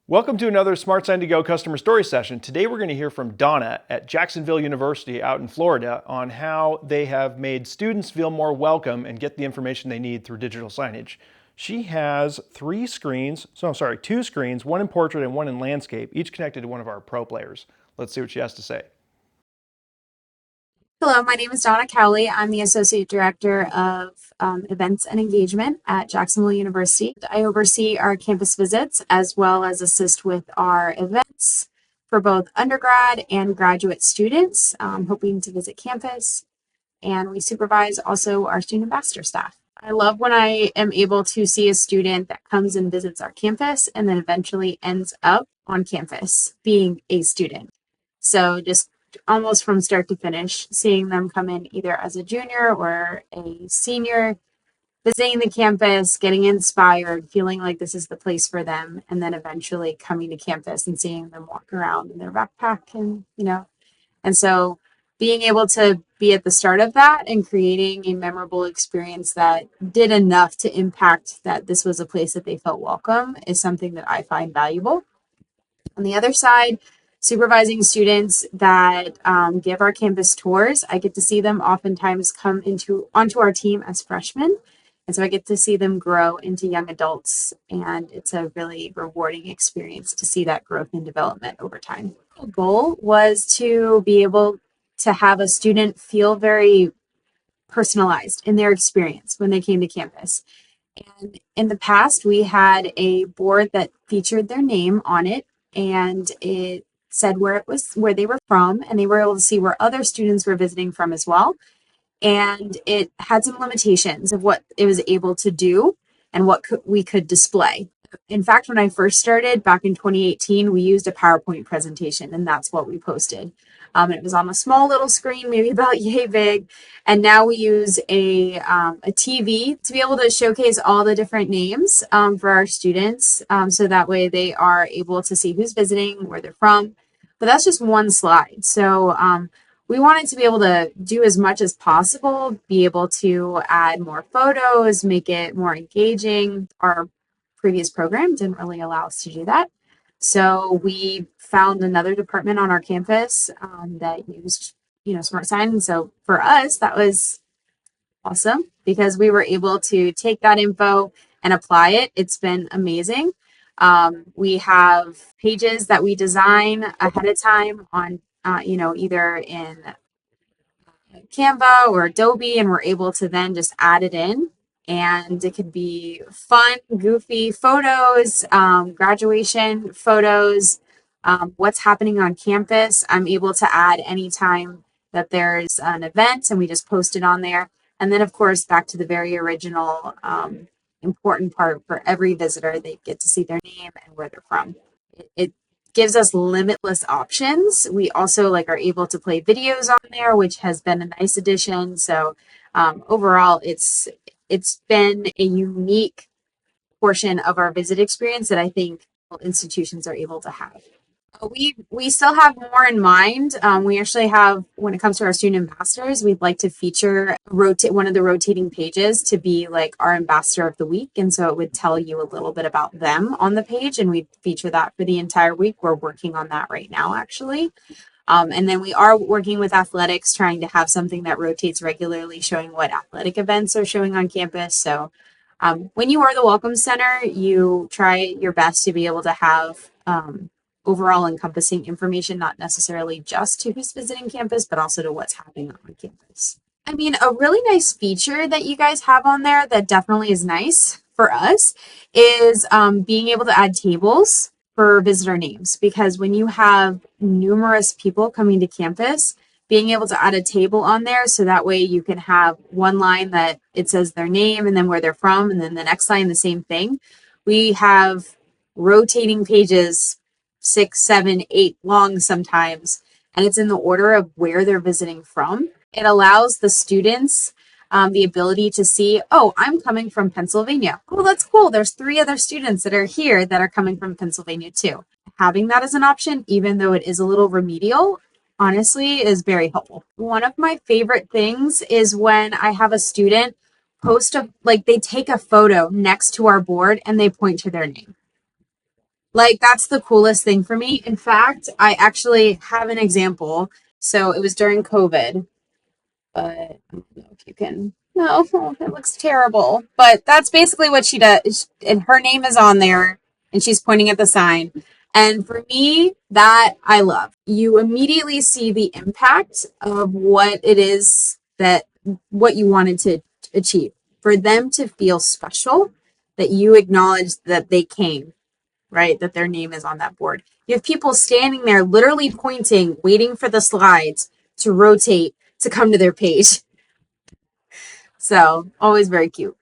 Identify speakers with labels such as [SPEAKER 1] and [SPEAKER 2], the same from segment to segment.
[SPEAKER 1] Welcome to another Smart Sign to Go customer story session. Today we're going to hear from Donna at Jacksonville University out in Florida on how they have made students feel more welcome and get the information they need through digital signage. She has two screens, one in portrait and one in landscape, each connected to one of our pro players. Let's see what she has to say.
[SPEAKER 2] Hello, my name is Donna Cowley. I'm the Associate Director of Events and Engagement at Jacksonville University. I oversee our campus visits as well as assist with our events for both undergrad and graduate students hoping to visit campus. And we supervise also our student ambassador staff. I love when I am able to see a student that comes and visits our campus and then eventually ends up on campus being a student. So just almost from start to finish, seeing them come in either as a junior or a senior, visiting the campus, getting inspired, feeling like this is the place for them, and then eventually coming to campus and seeing them walk around in their backpack and so being able to be at the start of that and creating a memorable experience that did enough to impact that this was a place that they felt welcome is something that I find valuable. On the other side, supervising students that give our campus tours, I get to see them oftentimes come onto our team as freshmen. And so I get to see them grow into young adults, and it's a really rewarding experience to see that growth and development over time. The goal was to be able to have a student feel very personalized in their experience when they came to campus. And in the past, we had a board that featured their name on it, and it said where they were from, and they were able to see where other students were visiting from as well. And it had some limitations of what it was able to do and what we could display. In fact, when I first started back in 2018, we used a PowerPoint presentation, and that's what we posted. It was on a small little screen, maybe about yay big. And now we use a TV to be able to showcase all the different names for our students. So that way they are able to see who's visiting, where they're from. But that's just one slide. So we wanted to be able to do as much as possible, be able to add more photos, make it more engaging. Our previous program didn't really allow us to do that. So we found another department on our campus that used, Smart Sign. And so for us, that was awesome because we were able to take that info and apply it. It's been amazing. We have pages that we design ahead of time on, either in Canva or Adobe, and we're able to then just add it in. And it could be fun, goofy photos, graduation photos, what's happening on campus. I'm able to add anytime that there's an event, and we just post it on there. And then, of course, back to the very original important part for every visitor, they get to see their name and where they're from. It gives us limitless options. We also are able to play videos on there, which has been a nice addition. So overall, it's been a unique portion of our visit experience that I think institutions are able to have. We still have more in mind. We actually have, when it comes to our student ambassadors, we'd like to feature one of the rotating pages to be like our ambassador of the week. And so it would tell you a little bit about them on the page, and we'd feature that for the entire week. We're working on that right now, actually. And then we are working with athletics, trying to have something that rotates regularly, showing what athletic events are showing on campus. So when you are the Welcome Center, you try your best to be able to have overall encompassing information, not necessarily just to who's visiting campus, but also to what's happening on campus. I mean, a really nice feature that you guys have on there that definitely is nice for us is being able to add tables for visitor names, because when you have numerous people coming to campus, being able to add a table on there so that way you can have one line that it says their name and then where they're from, and then the next line the same thing. We have rotating pages 6, 7, 8 long sometimes, and it's in the order of where they're visiting from. It allows the students the ability to see, oh, I'm coming from Pennsylvania. Oh, that's cool. There's 3 other students that are here that are coming from Pennsylvania too. Having that as an option, even though it is a little remedial, honestly is very helpful. One of my favorite things is when I have a student they take a photo next to our board and they point to their name. Like, that's the coolest thing for me. In fact, I actually have an example. So it was during COVID, but I don't know if you can. No, it looks terrible. But that's basically what she does. And her name is on there, and she's pointing at the sign. And for me, that I love. You immediately see the impact of what it is that what you wanted to achieve. For them to feel special, that you acknowledge that they came, right? That their name is on that board. You have people standing there literally pointing, waiting for the slides to rotate to come to their page. So, always very cute.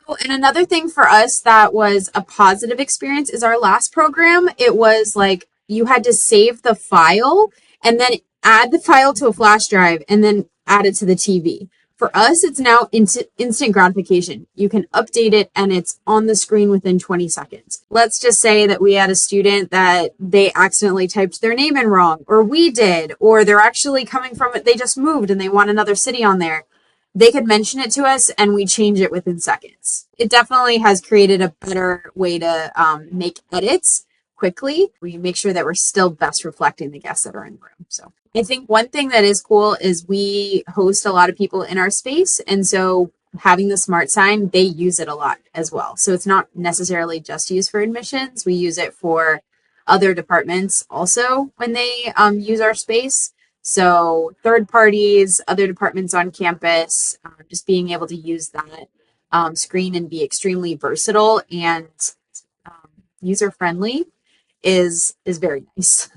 [SPEAKER 2] Oh, and another thing for us that was a positive experience is our last program. It was like you had to save the file and then add the file to a flash drive and then add it to the TV. For us, it's now instant gratification. You can update it and it's on the screen within 20 seconds. Let's just say that we had a student that they accidentally typed their name in wrong, or we did, or they're actually coming from it, they just moved and they want another city on there. They could mention it to us and we change it within seconds. It definitely has created a better way to make edits quickly. We make sure that we're still best reflecting the guests that are in the room. So I think one thing that is cool is we host a lot of people in our space. And so having the smart sign, they use it a lot as well. So it's not necessarily just used for admissions. We use it for other departments also when they use our space. So third parties, other departments on campus, just being able to use that screen and be extremely versatile and user friendly is very nice.